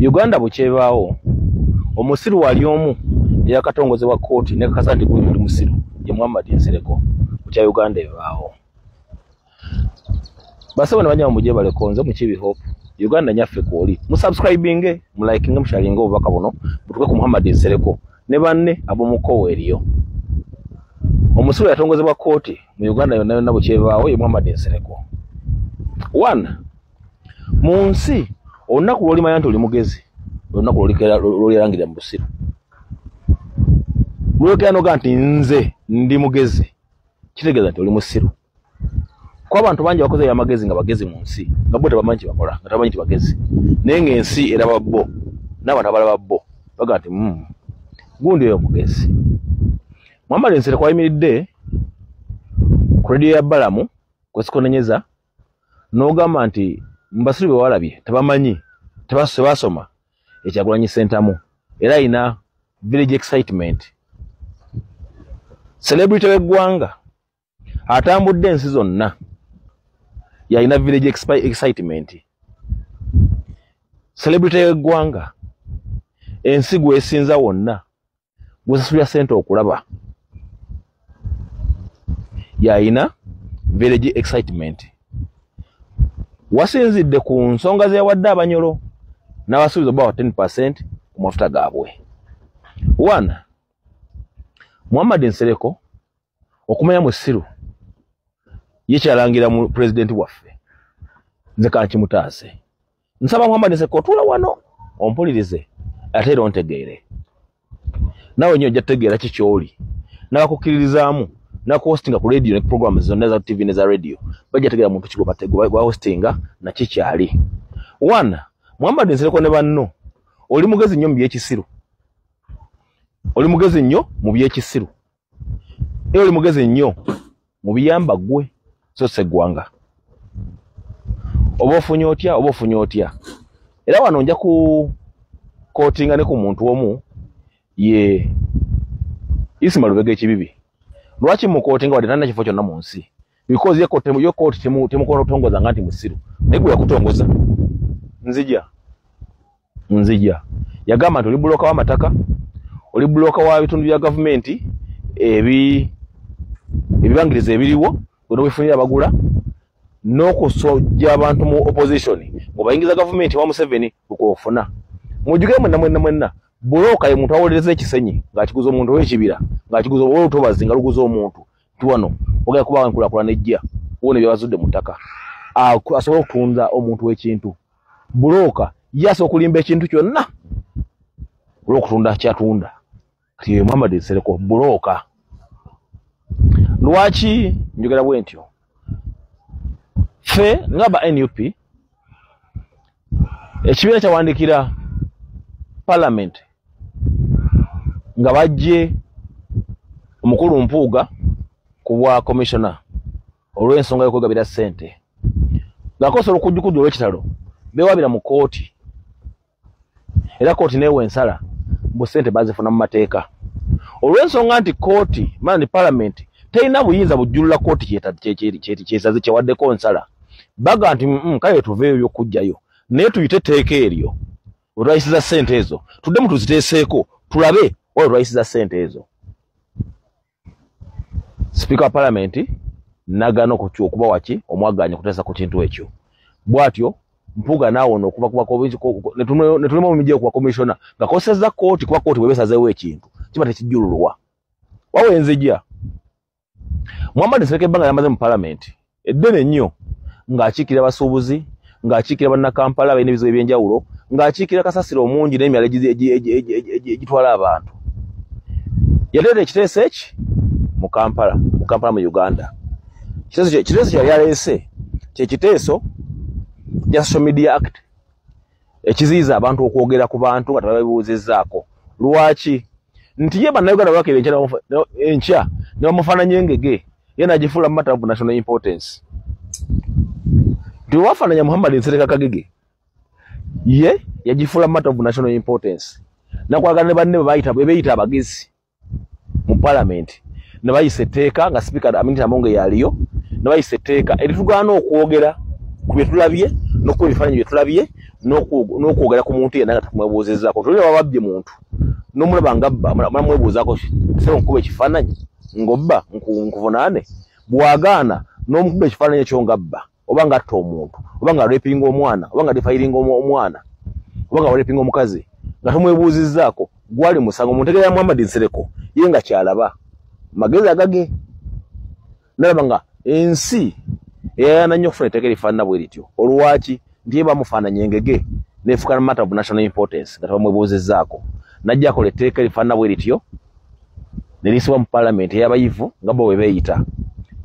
Uganda bukyebaawo omusiru wali omu yakatongozebwa kooti ne kakasa nti guli musiru ye Muhammad Nsereko kya Uganda ebaawo. Basabo ne banyama mujje balekonze mu Kibi Hope Uganda nyaffe kwoli musubscribinge mulakinge mushalinge obubaka buno butuke ku Muhammad Nsereko ne banne abomukowe eriyo. Omusiru yatongozebwa kooti mu Uganda yonna yonna bukyebaawo ye Muhammad Nsereko. 1 Munsi olunaku lw'olimanya nti oli mugezi olunaku lw'olirangirira mu busiru lwekera noga nti nze ndi mugezi kitegeeza nti oli musiru. Kwa abantu bangi bakoze amagezi nga bagezi mu nsi nga bo tebamanyi kye bakola nga tabamanyi kye bagezi naye ng'ensi eraba bo n'abantu abalaba bo baga nti gundi oyo mugezi. Muhammad Nsereko ayimiridde ku rediyo ya Balamu kwesikononyeza n'ogamba nti mbasiru be walabye tebamanyi tebasoma ekyagulanyi sentamu era ina village excitement. Celebrity w'eggwanga atambudde ensi zonna yalina village excitement. Celebrity w'eggwanga ensi gwesinza wonna gwesasulya sente okulaba yalina village excitement. Wasinzidde ku nsonga zeyawadde abanyolo n'abasuubiza obawa 10% ku mafuta gaabwe. 1 Muhammad Nsereko okumanya musiru ye kyalangira mu president waffe nze kankimutaase. Nsaba Muhammad Nsereko otula wano ompulirize ate era ontegeere nawe nnyo ojja kutegeera ki ky'oli n'abakukkiririzaamu n'akuhostinga ku radio ne programs zonna za TV ne za radio bajja tegeera muntu kigwa hostinga na kikyali. 1 Muhammad Nsereko ne banno oli mugezi nnyo mu byekisiru oli mugezi nnyo mu byekisiru era oli mugezi nnyo mu biyamba gwe so seggwanga oba ofunye otya era wano nja ku kootinga ne ku muntu omu ye Ismail Lubega Ekibibi. Lwaki mu kootinga wadde talina kifo kyonna mu nsi because ye kooti temukola kutongoza nga nti musiru naye gwe yakutongoza nzija yagamba nti oli buloka w'amataka oli buloka wa bitundu bya gavumenti ebibangiriza ebiriwo n'obifunira abagula n'okusojja abantu mu opposition ng'obayingiza gavumenti wa Museveni okufuna mujjuke mwenna buloka ye muntu awolereza ekisenyi ng'akiguza omuntu w'ekibira ng'akiguza olutobazi nga luguza omuntu ti wano ogenda kuba nkulakulana ejja wona byabazudde mu ttaka asobola okutunda omuntu w'ekintu. Buloka yasobola okulimba ekintu kyonna olw'okutunda kyatunda kati Muhammad Nsereko buloka. Lwaki njogera bwe ntyo? Ffe ngaba NUP ekibiina kyawandikira Parliament nga bajje omukulu Mpuuga ku bwa commissioner olw'ensonga y'okwegabira ssente ng'akosobola okujjukudde olw'ekitalo beewabira mu kooti era kooti neewa ensala bu ssente bazifuna mu mateeka olw'ensonga nti kooti mani Parliament terina buyinza bujjulula kooti kyesaze kyewaddeko nsala baga nti kale tuveeyo by'okujjayo naye tuyite etteeka eryo olwayisiza ssente ezo tuddemu tuziteeseeko tulabe oyo olwayisiza ssente ezo. Speaker wa Parliament nagana okuba waki omwaganya kuteesa ku kintu ekyo bw'atyo Mpuuga naawona okuba ne tulema mu mijja okuba commissioner ng'akosezza kooti kuba kooti bwebeesazeewo ekintu kiba tekijjululwa wawe nzija. Muhammad Nsereko ebbanga yamaze mu Parliament eddene nnyo ng'akiikira abasuubuzi ng'akiikira bannakampala abalina ebizibu ebyenjawulo ng'akiikira kasasiro omungi n'emyala egitwala abantu. Yaleeta ekiteeso eki mu Kampala mu Uganda. Ekiteeso kyali yaleese kye kiteeso kya Social Media Act ekiziyiza abantu okwogera ku bantu nga tebabibuuzizzaako. Lwaki? Nti ye bannayuganda lwakera enkya ne bamufaananya engege ye n'agifuula matter of national importance. Nti wafaananya Muhammad Nsereko akagege ye yagifuula matter of national importance nakwagala ne banne beeyita abagezi mu Parliament ne bayisa etteeka nga Speaker Aminata Amonge yaliyo ne bayisa etteeka eritugaana okwogera ku bye tulabye n'okuba ebifaananyi bye tulabye n'okwogera ku muntu yenna nga takumwebuuzizaako tuli bababye muntu n'omulaba ngabba mwebuuzaako sebo nkuba ekifaananyi ng'obba nkuvunaane bw'agaana n'omukuba ekifaananyi ekyo ngabba oba ng'atta omuntu oba nga rapinga omwana oba nga defayiringa omwana oba nga rapinga omukazi nga tomwebuuzizzaako gwali musango muntegeera Muhammad Nsereko ye nga kyalaba magezi agage nalaba nga ensi eyayana nnyo okufuna etteeka erifaanana bwe lityo olwaki nti ye bamufaananya engege neefukana matter of national importance nga tebamwebuuzizzaako najja akola etteeka erifaanana bwe lityo ne liisibwa mu paalamenti ey'abayivu nga bo bwe beeyita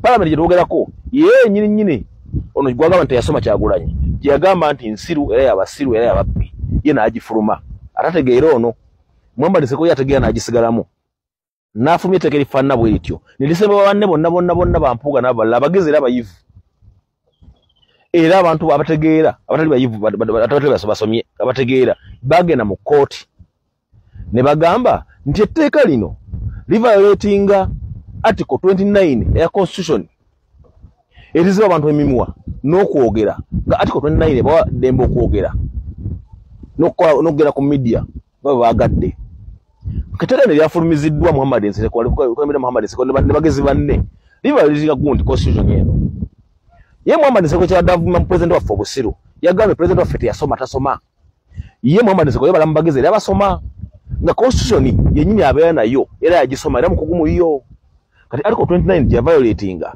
paalamenti gye twogerako ye nnyini ono gwagamba nti yasoma Kyagulanyi gye yagamba nti nsiru era yabasiru era yababbi ye n'agifuluma atategeera ono Muhammad Nsereko ye ategeera n'agisigalamu n'afulumya etteeka erifaanana bwe lityo ne lisembebwa banne bonna bampuuga n'abalala abagezi era abayivu era abantu abategeera abatali bayivu abatali basomye abategeera bagenda mu kooti ne bagamba nti etteeka lino liviolatinga article 29 eya constitution eriziba abantu emimwa n'okwogera nga article 29 ebawa ddembe okwogera n'okugera ku media nga baagadde etteeka lino lyafulumiziddwa Muhammad Nsereko ne bagezi banne liviolatinga gundi constitution eno ye Muhammad Nsereko kyadavuma president waffe obusiru yagambye president waffe teyasoma tasoma ye Muhammad Nsereko yabala mu bagezi era abasoma nga constitution yennyini abeera nayo era yagisoma era mukugu muliyo kati article 29 gya violatinga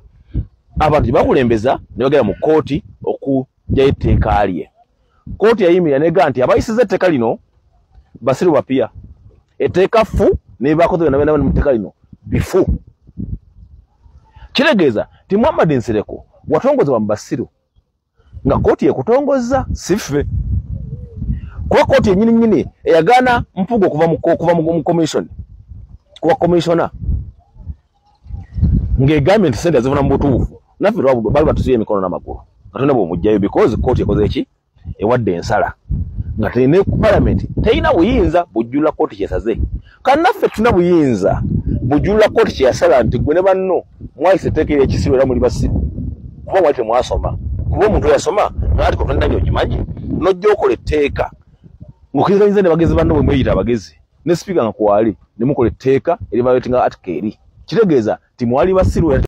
abantu bakulembeza ne bagera mu kooti okujja etteeka lye kooti yayimirira nega nti abayisiza etteeka lino basiru bapya etteeka fu ne bakoze na mu etteeka lino bifu kiregeeza ti Muhammad Nsereko watongozebwa mu basiru nga kooti ekutongoza sife kuba kooti yennyini eyagaana mpugo kuva mu commission kuba commissioner ng'egambye nti sente azifuna mu butuufu naffe bali batusiya emikono n'amagulu katonda bw'omugjayo because kooti ekoze eki ewadde ensala nga tene ku parliament teyina buyinza bujjula kooti kyesaze kandi naffe tuna buyinza bujjula kooti kyeyasala nti gwe ne banno mwayise etteeka ery'ekisiru era muli basiru kuba mwali temwasoma kuba omuntu yasoma naati kotondanyo okimanyi nojja okola etteeka ng'okkirizanyiza ne bagezi banno bwe mweyita abagezi ne sipiika nga kwali ne mukola etteeka erivayotinga article eri kitegeeza ti mwali basiru